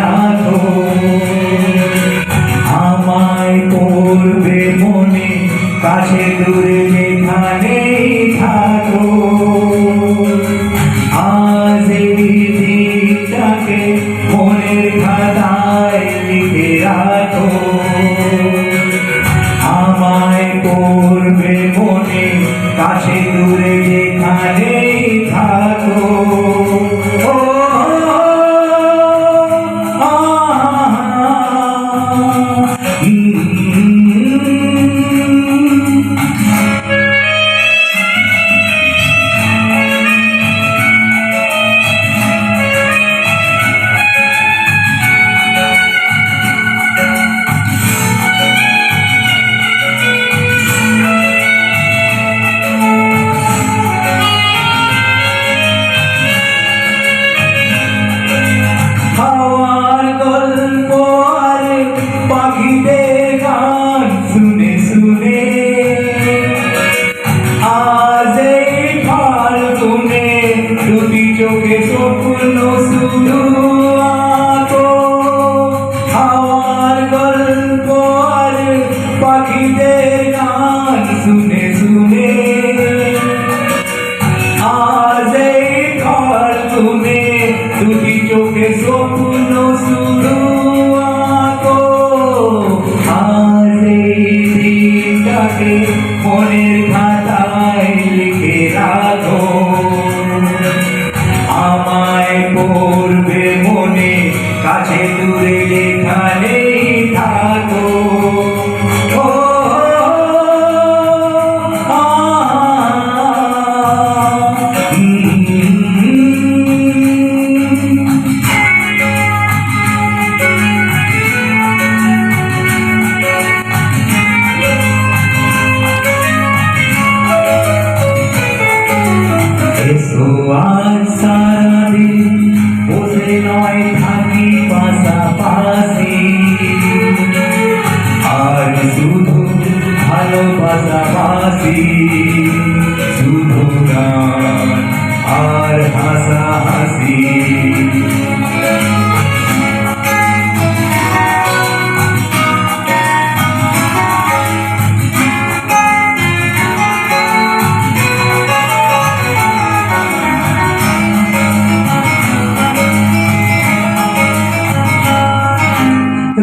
রাখো, আমায় পড়বে মনে, কাছে দূরে যেখানেই থাকো। আজ এই দিনটাকে মনের খাতায় লিখে রাখো, আমায় পড়বে মনে, কাছে দূরে যেখানেই থাকো। শুনে শুনে আজ এই ফাল্গুনে দুটি চোখে স্বপ্ন শুধু আঁকো, হাওয়ার গল্প আর পাখিদের গান শুনে শুনে আজ এই ফাল্গুনে দুটি চোখে স্বপ্ন শুধু আঁকো। মনের খাতায় লিখে রাখো, আমায় পড়বে মনে, কাছে দূরে যেখানেই থাকো। আজ সারাদিন বসে নয় থাকি পাশাপাশি, আর শুধু ভালোবাসাবাসি, শুধু গান আর হাসাহাসি।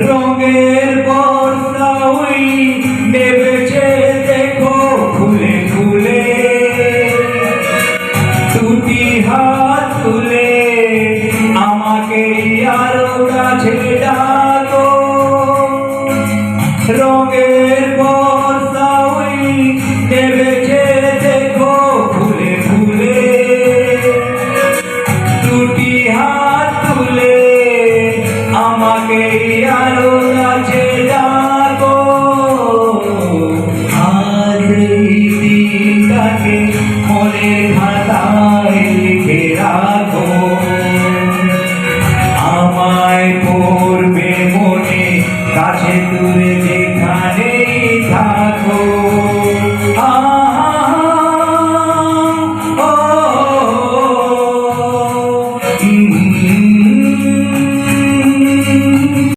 রঙের বর্ষা ওই নেমেছে দেখো ফুলে ফুলে, দুটি হাত তুলে আমাকে আরো কাছে ডাকো। রঙের বর্ষা ওই নেমেছে দেখো ফুলে ফুলে, দুটি হাত তুলে আমাকে আরো কাছে ডাকো। আজ এই দিনটাকে মনের খাতায় লিখে রাখো, আমায়